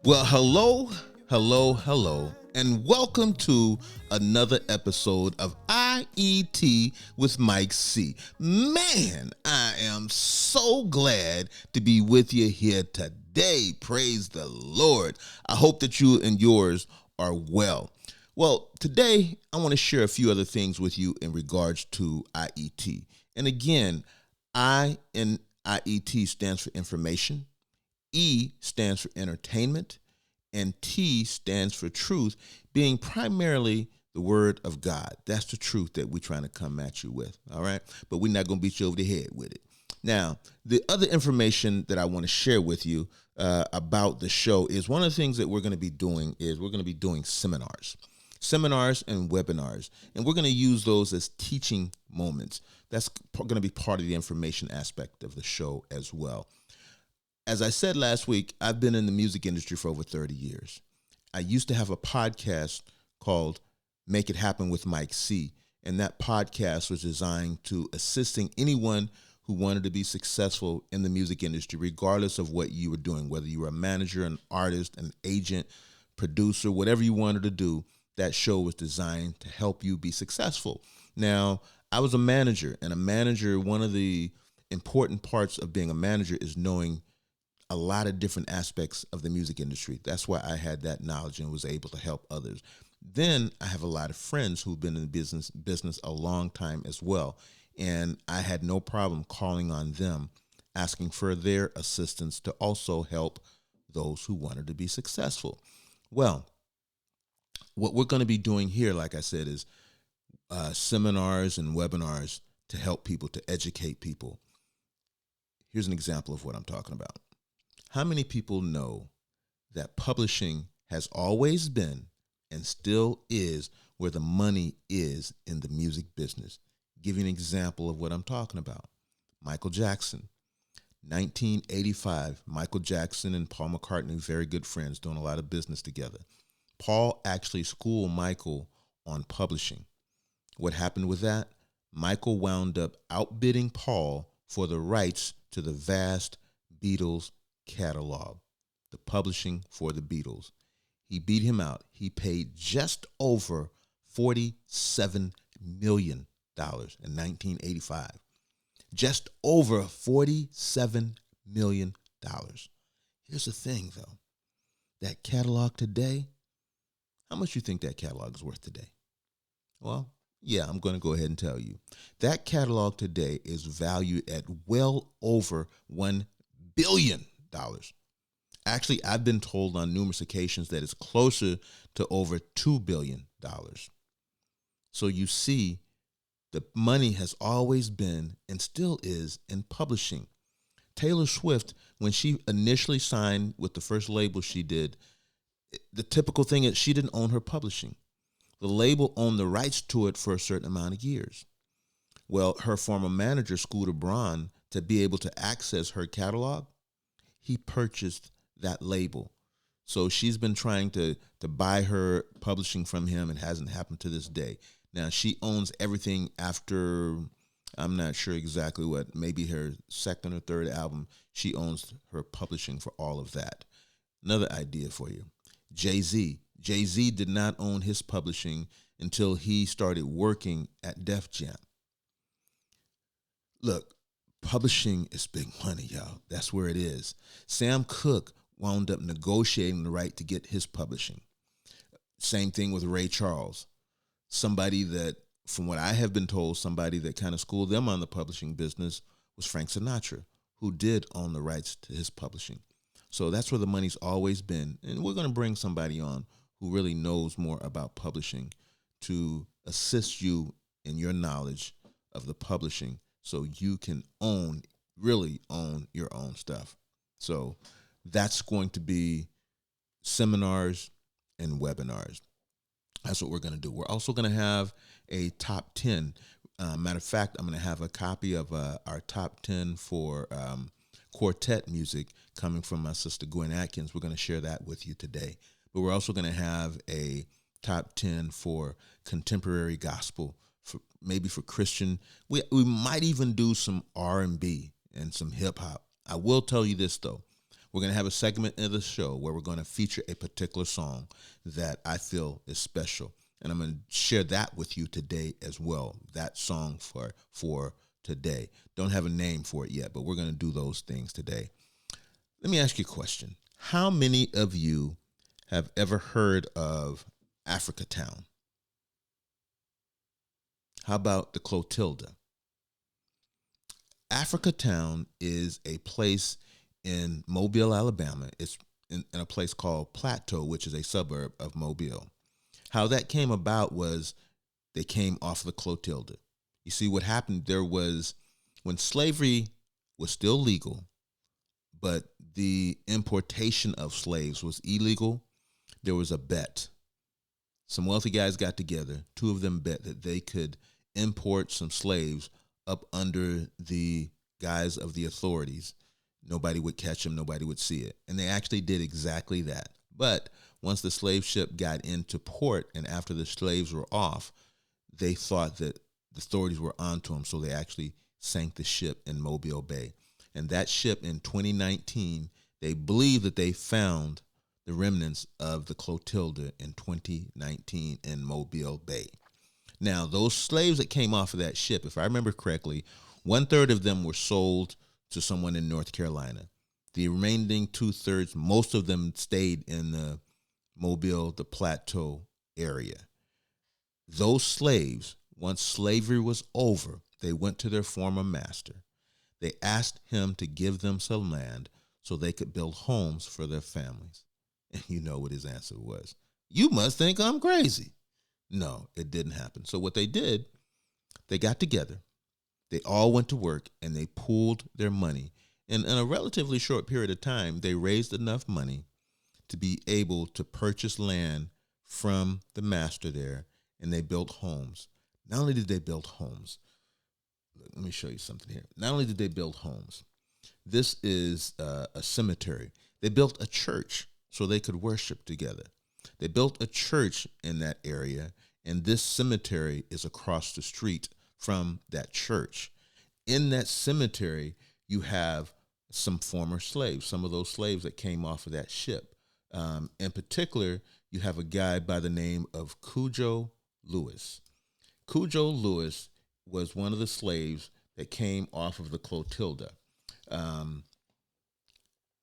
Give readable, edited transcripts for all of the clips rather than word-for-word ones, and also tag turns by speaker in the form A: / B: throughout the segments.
A: Well, hello, and welcome to another episode of IET with Mike C. Man, I am so glad to be with you here today. Praise the Lord. I hope that you and yours are well. Well, today I want to share a few other things with you in regards to IET. And again, I in IET stands for information. E stands for entertainment, and T stands for truth, being primarily the word of God. That's the truth that we're trying to come at you with, all right? But we're not going to beat you over the head with it. Now, the other information that I want to share with you about the show is one of the things that we're going to be doing is we're going to be doing seminars and webinars, and we're going to use those as teaching moments. That's going to be part of the information aspect of the show as well. As I said last week, I've been in the music industry for over 30 years. I used to have a podcast called Make It Happen with Mike C. And that podcast was designed to assisting anyone who wanted to be successful in the music industry, regardless of what you were doing, whether you were a manager, an artist, an agent, producer, whatever you wanted to do. That show was designed to help you be successful. Now, I was a manager, and a manager, one of the important parts of being a manager is knowing a lot of different aspects of the music industry. That's why I had that knowledge and was able to help others. Then I have a lot of friends who've been in the business a long time as well. And I had no problem calling on them, asking for their assistance to also help those who wanted to be successful. Well, what we're going to be doing here, like I said, is seminars and webinars to help people, to educate people. Here's an example of what I'm talking about. How many people know that publishing has always been and still is where the money is in the music business? Give you an example of what I'm talking about. Michael Jackson, 1985. Michael Jackson and Paul McCartney, very good friends, doing a lot of business together. Paul actually schooled Michael on publishing. What happened with that? Michael wound up outbidding Paul for the rights to the vast Beatles catalog, the publishing for the Beatles. He beat him out. He paid just over $47 million in 1985. Just over $47 million. Here's the thing, though. That catalog today, how much do you think that catalog is worth today? Well, yeah, I'm going to go ahead and tell you. That catalog today is valued at well over $1 billion. Actually, I've been told on numerous occasions that it's closer to over $2 billion. So you see, the money has always been and still is in publishing. Taylor Swift, when she initially signed with the first label she did, the typical thing is she didn't own her publishing. The label owned the rights to it for a certain amount of years. Well, her former manager, Scooter Braun, to be able to access her catalog, he purchased that label. So she's been trying to buy her publishing from him. It hasn't happened to this day. Now, she owns everything after, I'm not sure exactly what, maybe her second or third album. She owns her publishing for all of that. Another idea for you. Jay-Z. Jay-Z did not own his publishing until he started working at Def Jam. Look, publishing is big money, y'all. That's where it is. Sam Cooke wound up negotiating the right to get his publishing. Same thing with Ray Charles. Somebody that, from what I have been told, somebody that kind of schooled them on the publishing business was Frank Sinatra, who did own the rights to his publishing. So that's where the money's always been. And we're going to bring somebody on who really knows more about publishing to assist you in your knowledge of the publishing, so you can really own your own stuff. So that's going to be seminars and webinars. That's what we're going to do. We're also going to have a top 10. Matter of fact, I'm going to have a copy of our top 10 for quartet music coming from my sister Gwen Atkins. We're going to share that with you today. But we're also going to have a top 10 for contemporary gospel, maybe for Christian. We might even do some R&B and some hip hop. I will tell you this though. We're going to have a segment of the show where we're going to feature a particular song that I feel is special. And I'm going to share that with you today as well, that song for today. Don't have a name for it yet, but we're going to do those things today. Let me ask you a question. How many of you have ever heard of Africa Town? How about the Clotilda? Africa Town is a place in Mobile, Alabama. It's in a place called Plateau, which is a suburb of Mobile. How that came about was they came off of the Clotilda. You see, what happened there was when slavery was still legal, but the importation of slaves was illegal, there was a bet. Some wealthy guys got together. Two of them bet that they could import some slaves up under the guise of the authorities. Nobody would catch them. Nobody would see it. And they actually did exactly that. But once the slave ship got into port and after the slaves were off, they thought that the authorities were onto them. So they actually sank the ship in Mobile Bay. And that ship in 2019, they believe that they found the remnants of the Clotilda in 2019 in Mobile Bay. Now, those slaves that came off of that ship, if I remember correctly, 1/3 of them were sold to someone in North Carolina. The remaining 2/3, most of them stayed in the Mobile, the Plateau area. Those slaves, once slavery was over, they went to their former master. They asked him to give them some land so they could build homes for their families. And you know what his answer was. You must think I'm crazy. No, it didn't happen. So what they did, they got together. They all went to work and they pooled their money. And in a relatively short period of time, they raised enough money to be able to purchase land from the master there, and they built homes. Not only did they build homes, let me show you something here. Not only did they build homes, this is a cemetery. They built a church so they could worship together. They built a church in that area, and this cemetery is across the street from that church. In that cemetery, you have some former slaves, some of those slaves that came off of that ship. In particular, you have a guy by the name of Cujo Lewis. Cujo Lewis was one of the slaves that came off of the Clotilda.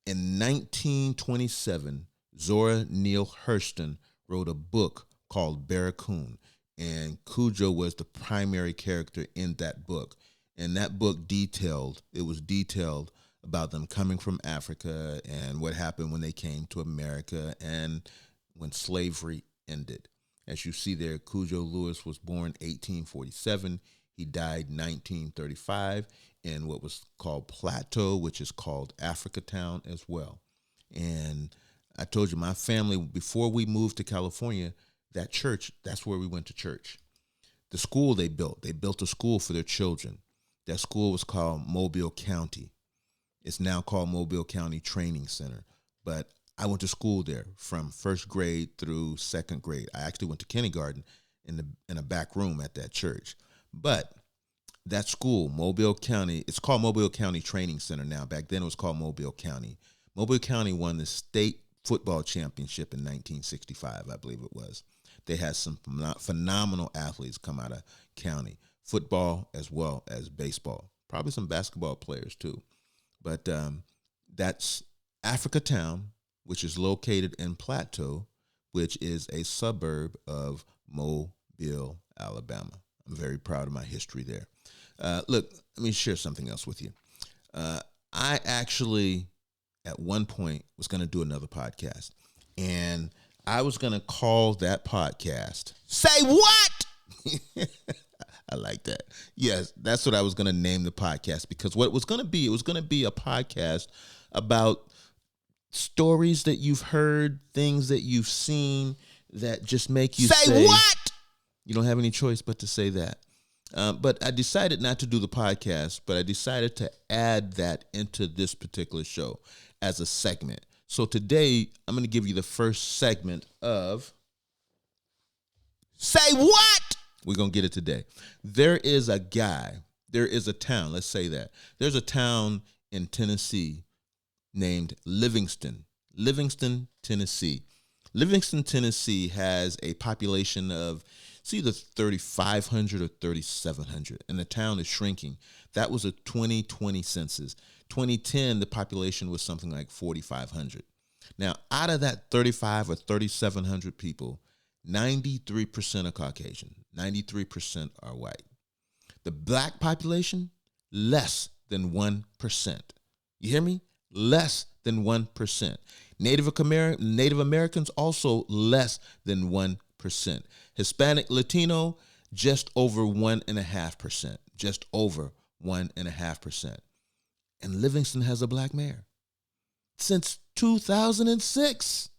A: In 1927, Zora Neale Hurston wrote a book called Barracoon, and Cujo was the primary character in that book. And that book was detailed about them coming from Africa and what happened when they came to America and when slavery ended. As you see there, Cujo Lewis was born 1847. He died 1935 in what was called Plateau, which is called Africa Town as well. And I told you, my family, before we moved to California, that church, that's where we went to church. The school they built a school for their children. That school was called Mobile County. It's now called Mobile County Training Center. But I went to school there from first grade through second grade. I actually went to kindergarten in a back room at that church. But that school, Mobile County, it's called Mobile County Training Center now. Back then it was called Mobile County. Mobile County won the state football championship in 1965, I believe it was. They had some phenomenal athletes come out of county, football as well as baseball, probably some basketball players too. But that's Africa Town, which is located in Plateau, which is a suburb of Mobile, Alabama. I'm very proud of my history there. Look, let me share something else with you. I actually, at one point, was going to do another podcast, and I was going to call that podcast, Say What? I like that. Yes, that's what I was going to name the podcast, because what it was going to be, a podcast about stories that you've heard, things that you've seen that just make you say what? You don't have any choice but to say that. But I decided not to do the podcast, but I decided to add that into this particular show as a segment. So today, I'm going to give you the first segment of Say What? We're going to get it today. There is a town, let's say that. There's a town in Tennessee named Livingston, Tennessee. Livingston, Tennessee has a population of it's either 3,500 or 3,700, and the town is shrinking. That was a 2020 census. 2010, the population was something like 4,500. Now, out of that 35 or 3,700 people, 93% are Caucasian, 93% are white. The black population, less than 1%. You hear me? Less than 1%. Native Americans, also less than 1%. Hispanic Latino, just over 1.5%. Just over 1.5%. And Livingston has a black mayor. Since 2006,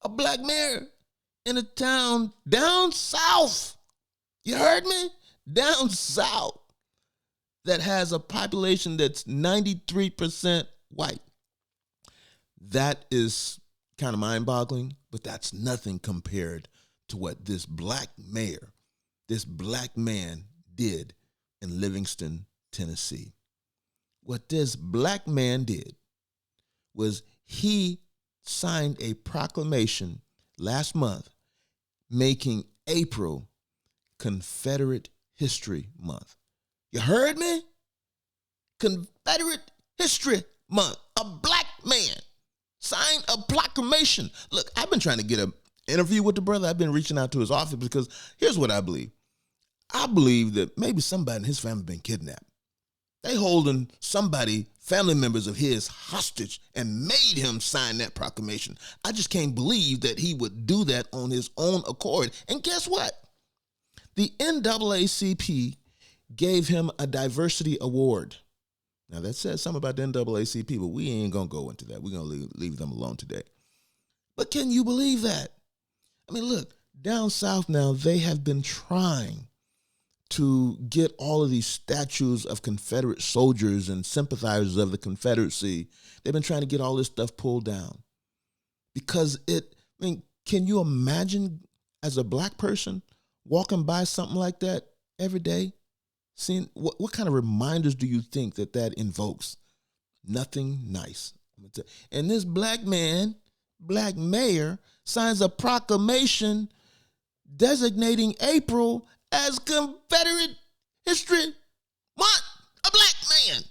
A: a black mayor in a town down south. You heard me? Down south, that has a population that's 93% white. That is kind of mind-boggling, but that's nothing compared to what this black mayor, this black man did in Livingston, Tennessee. What this black man did was he signed a proclamation last month making April Confederate History Month. You heard me? Confederate History Month. A black man signed a proclamation. Look, I've been trying to get an interview with the brother. I've been reaching out to his office because here's what I believe. I believe that maybe somebody in his family been kidnapped. They holding somebody, family members of his, hostage and made him sign that proclamation. I just can't believe that he would do that on his own accord. And guess what? The NAACP gave him a diversity award. Now, that says something about the NAACP, but we ain't going to go into that. We're going to leave them alone today. But can you believe that? I mean, look, down south now, they have been trying to get all of these statues of Confederate soldiers and sympathizers of the Confederacy. They've been trying to get all this stuff pulled down. Because can you imagine as a black person walking by something like that every day? Seeing what kind of reminders do you think that invokes? Nothing nice. And this black man, black mayor, signs a proclamation designating April as Confederate History Month. A black man.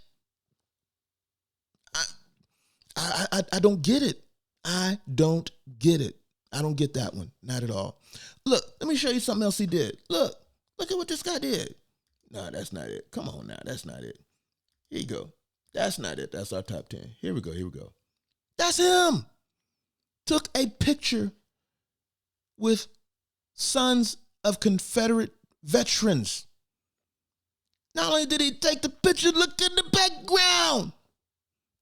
A: I don't get it. I don't get it. I don't get that one. Not at all. Look, let me show you something else he did. Look at what this guy did. No, that's not it. Come on now. That's not it. Here you go. That's not it. That's our top 10. Here we go. That's him. Took a picture with sons of Confederate veterans. Not only did he take the picture, look in the background.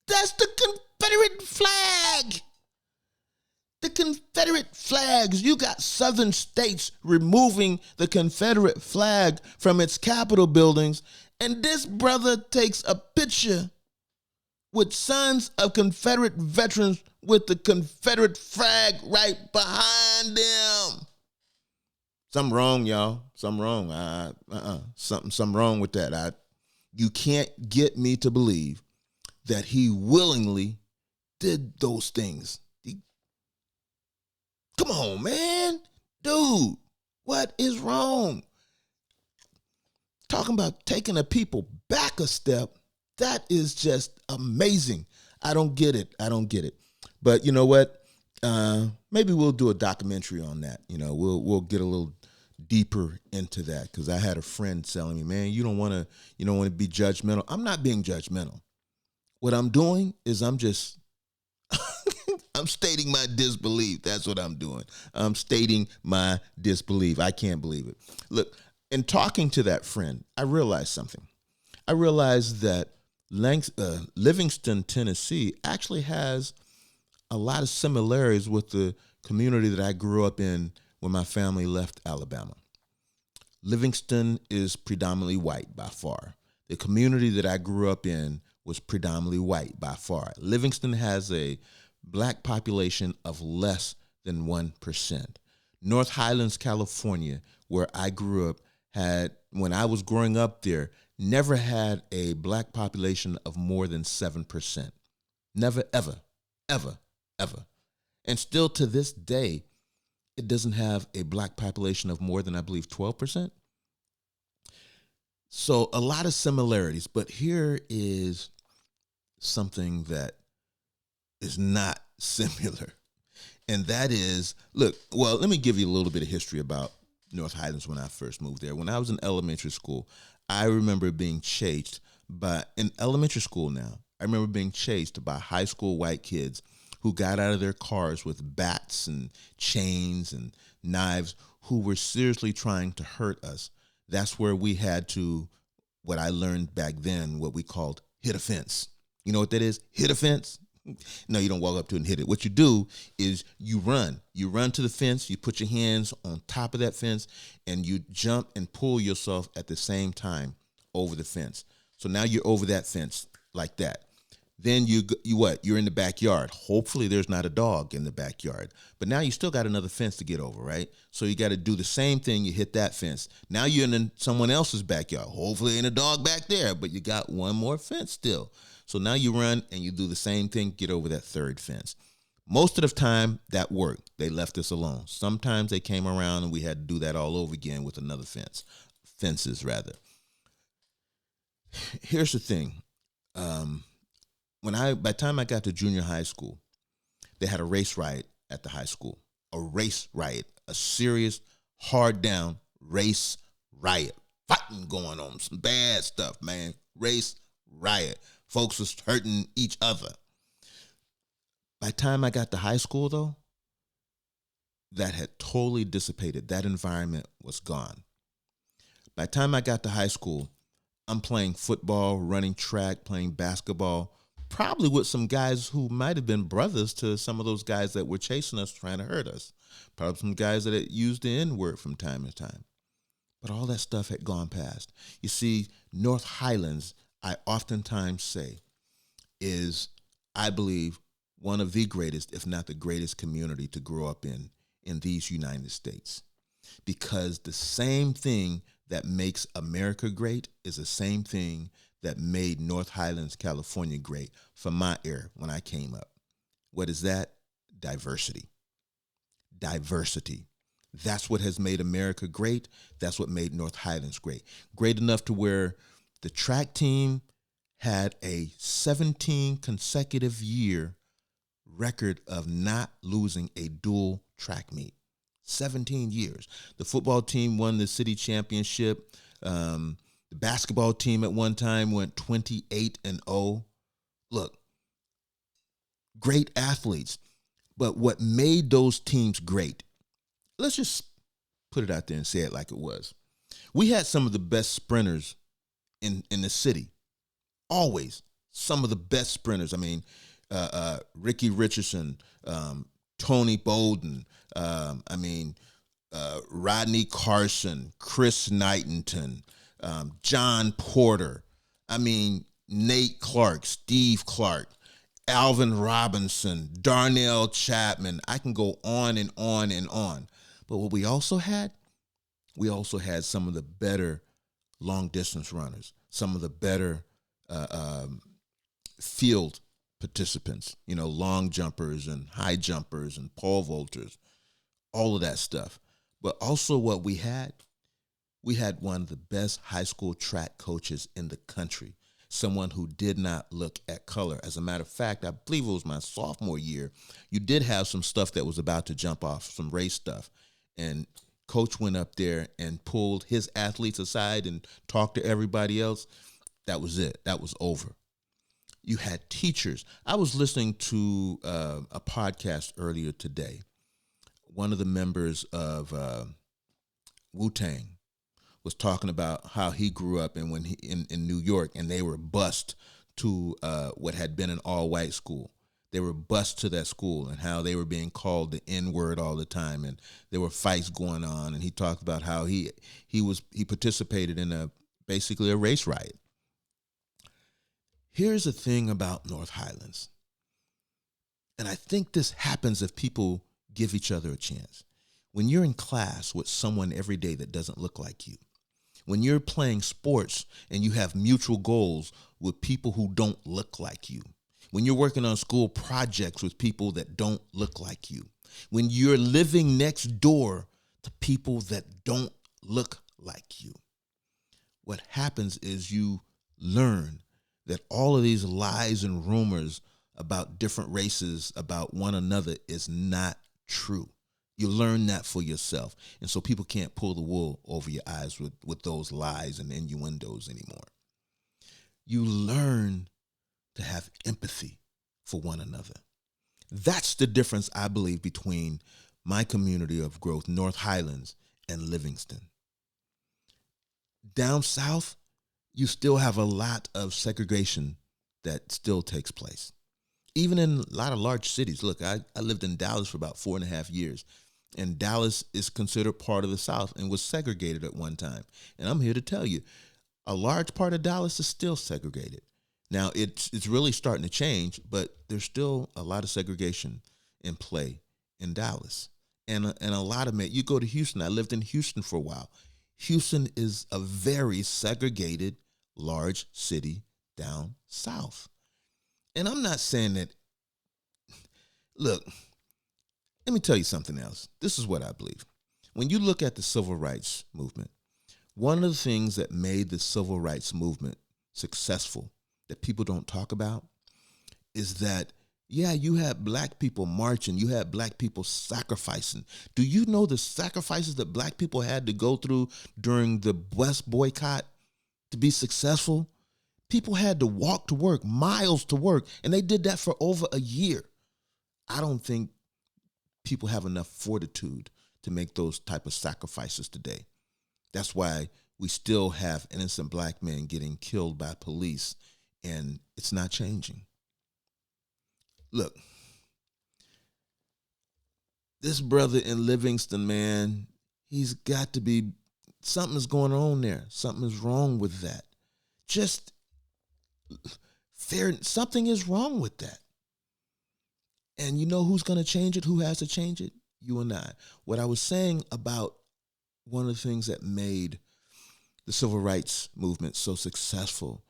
A: That's the Confederate flag. The Confederate flags. You got southern states removing the Confederate flag from its Capitol buildings, and this brother takes a picture with sons of Confederate veterans with the Confederate flag right behind them. Something wrong, y'all. Something wrong. Something wrong with that. You can't get me to believe that he willingly did those things. Come on, man. Dude, what is wrong? Talking about taking a people back a step, that is just amazing. I don't get it. But you know what? Maybe we'll do a documentary on that. You know, we'll get a little deeper into that, because I had a friend telling me, man, you don't want to be judgmental. I'm not being judgmental. What I'm doing is I'm stating my disbelief. That's what I'm doing. I'm stating my disbelief. I can't believe it. Look, in talking to that friend, I realized something. I realized that Livingston, Tennessee actually has a lot of similarities with the community that I grew up in when my family left Alabama. Livingston is predominantly white by far. The community that I grew up in was predominantly white by far. Livingston has a black population of less than 1%. North Highlands, California, where I grew up, when I was growing up there, never had a black population of more than 7%. Never, ever, ever, ever. And still to this day, it doesn't have a black population of more than, I believe, 12%. So a lot of similarities, but here is something that is not similar. And that is, look, well, let me give you a little bit of history about North Highlands when I first moved there. When I was in elementary school, I remember being chased in elementary school now, I remember being chased by high school white kids who got out of their cars with bats and chains and knives who were seriously trying to hurt us. That's where we had to, what I learned back then, what we called hit a fence. You know what that is? Hit a fence? No, you don't walk up to it and hit it. What you do is you run. You run to the fence, you put your hands on top of that fence, and you jump and pull yourself at the same time over the fence. So now you're over that fence like that. Then you what? You're in the backyard. Hopefully there's not a dog in the backyard. But now you still got another fence to get over, right? So you got to do the same thing. You hit that fence. Now you're in someone else's backyard. Hopefully ain't a dog back there, but you got one more fence still. So now you run and you do the same thing, get over that third fence. Most of the time that worked. They left us alone. Sometimes they came around and we had to do that all over again with another fences rather. Here's the thing. By the time I got to junior high school, they had a race riot at the high school. A race riot, a serious, hard down race riot. Fighting going on, some bad stuff, man. Race riot. Folks was hurting each other. By the time I got to high school, though, that had totally dissipated. That environment was gone. By the time I got to high school, I'm playing football, running track, playing basketball, probably with some guys who might have been brothers to some of those guys that were chasing us, trying to hurt us. Probably some guys that had used the N-word from time to time. But all that stuff had gone past. You see, North Highlands, I oftentimes say, is, I believe, one of the greatest, if not the greatest community to grow up in these United States. Because the same thing that makes America great is the same thing that made North Highlands, California great from my era when I came up. What is that? Diversity. Diversity. That's what has made America great. That's what made North Highlands great. Great enough to where the track team had a 17 consecutive year record of not losing a dual track meet. 17 years. The football team won the city championship. The basketball team at one time went 28-0. Look, great athletes. But what made those teams great, let's just put it out there and say it like it was. We had some of the best sprinters in the city. Always some of the best sprinters. I mean, Ricky Richardson, Tony Bowden, Rodney Carson, Chris Knighton, John Porter, Nate Clark, Steve Clark, Alvin Robinson, Darnell Chapman. I can go on and on and on. But what we also had some of the better long distance runners, some of the better field participants, long jumpers and high jumpers and pole vaulters, all of that stuff. But also what we had one of the best high school track coaches in the country, someone who did not look at color. As a matter of fact, I believe it was my sophomore year, you did have some stuff that was about to jump off, some race stuff. And coach went up there and pulled his athletes aside and talked to everybody else. That was it. That was over. You had teachers. I was listening to a podcast earlier today. One of the members of Wu-Tang was talking about how he grew up and when he in New York, and they were bused to what had been an all-white school. They were bused to that school and how they were being called the N-word all the time, and there were fights going on. And he talked about how he participated in basically a race riot. Here's the thing about North Highlands, and I think this happens if people give each other a chance. When you're in class with someone every day that doesn't look like you, when you're playing sports and you have mutual goals with people who don't look like you, when you're working on school projects with people that don't look like you, when you're living next door to people that don't look like you, what happens is you learn that all of these lies and rumors about different races, about one another, is not true. You learn that for yourself. And so people can't pull the wool over your eyes with those lies and innuendos anymore. You learn to have empathy for one another. That's the difference, I believe, between my community of growth, North Highlands, and Livingston. Down south, you still have a lot of segregation that still takes place. Even in a lot of large cities. Look, I lived in Dallas for about 4.5 years, and Dallas is considered part of the South and was segregated at one time. And I'm here to tell you, a large part of Dallas is still segregated. Now, it's really starting to change, but there's still a lot of segregation in play in Dallas. And a lot of it, you go to Houston. I lived in Houston for a while. Houston is a very segregated, large city down south. And I'm not saying that, look, let me tell you something else. This is what I believe. When you look at the civil rights movement, one of the things that made the civil rights movement successful that people don't talk about is that, yeah, you had black people marching, you had black people sacrificing. Do you know the sacrifices that black people had to go through during the West boycott to be successful? People had to walk to work, miles to work, and they did that for over a year. I don't think people have enough fortitude to make those type of sacrifices today. That's why we still have innocent black men getting killed by police, and it's not changing. Look, this brother in Livingston, man, he's got to be, something's going on there. Something is wrong with that. Just fair, something is wrong with that. And you know who's going to change it? Who has to change it? You and I. What I was saying about one of the things that made the civil rights movement so successful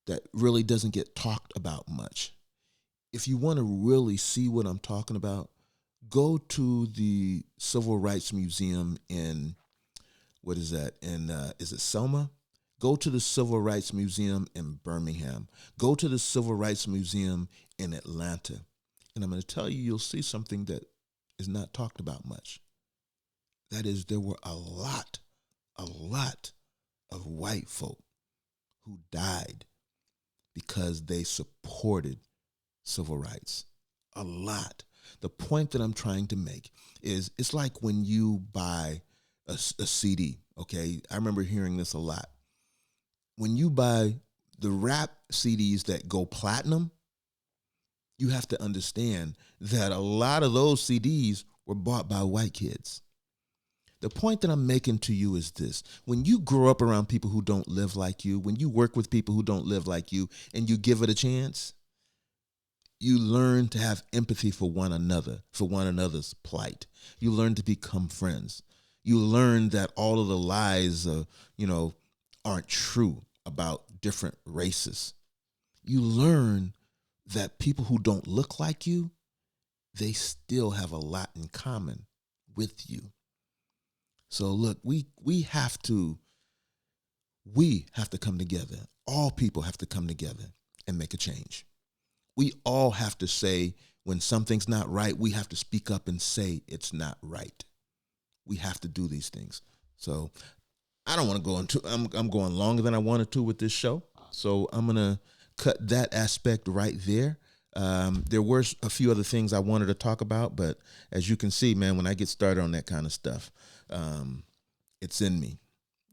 A: that really doesn't get talked about much. If you want to really see what I'm talking about, go to the Civil Rights Museum in, what is that? Is it Selma? Go to the Civil Rights Museum in Birmingham. Go to the Civil Rights Museum in Atlanta. And I'm going to tell you, you'll see something that is not talked about much. That is, there were a lot of white folk who died because they supported civil rights. A lot. The point that I'm trying to make is it's like when you buy a CD, okay? I remember hearing this a lot. When you buy the rap CDs that go platinum, you have to understand that a lot of those CDs were bought by white kids. The point that I'm making to you is this. When you grow up around people who don't live like you, when you work with people who don't live like you, and you give it a chance, you learn to have empathy for one another, for one another's plight. You learn to become friends. You learn that all of the lies, aren't true about different races. You learn that people who don't look like you, they still have a lot in common with you. So look, we have to come together. All people have to come together and make a change. We all have to say when something's not right, we have to speak up and say it's not right. We have to do these things. So I don't want to go into, I'm going longer than I wanted to with this show. So I'm going to cut that aspect right there. There were a few other things I wanted to talk about, but as you can see, man, when I get started on that kind of stuff, it's in me.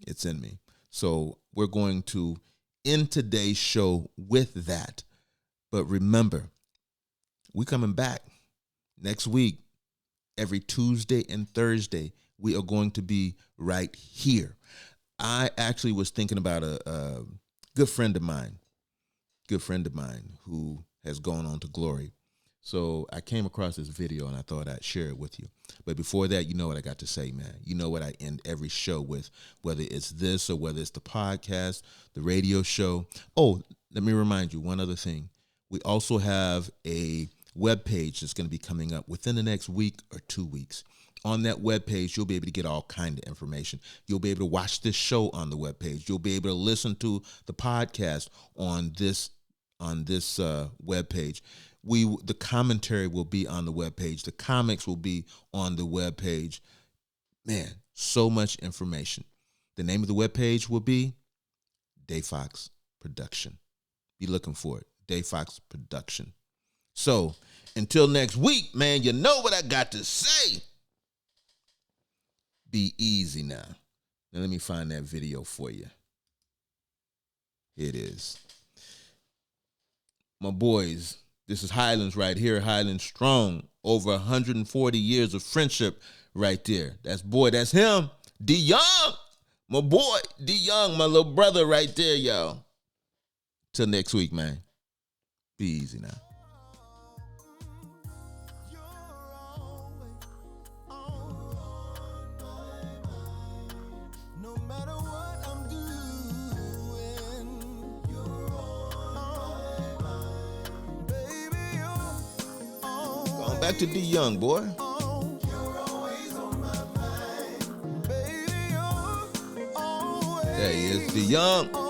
A: It's in me. So we're going to end today's show with that. But remember, we're coming back next week. Every Tuesday and Thursday, we are going to be right here. I actually was thinking about a good friend of mine who has gone on to glory. So I came across this video and I thought I'd share it with you. But before that, you know what I got to say, man. You know what I end every show with, whether it's this or whether it's the podcast, the radio show. Oh, let me remind you one other thing. We also have a web page that's going to be coming up within the next week or 2 weeks. On that web page, you'll be able to get all kind of information. You'll be able to watch this show on the web page. You'll be able to listen to the podcast on this web page. The commentary will be on the web page. The comics will be on the web page. Man, so much information. The name of the web page will be Dave Fox Production. Be looking for it. Dave Fox Production. So until next week, man, you know what I got to say. Be easy now. Now let me find that video for you. Here it is. My boys, this is Highlands right here. Highlands Strong. Over 140 years of friendship right there. That's him. D Young. My boy, D Young, my little brother right there, y'all. Till next week, man. Be easy now. Going back to D Young, boy. There he is, D Young.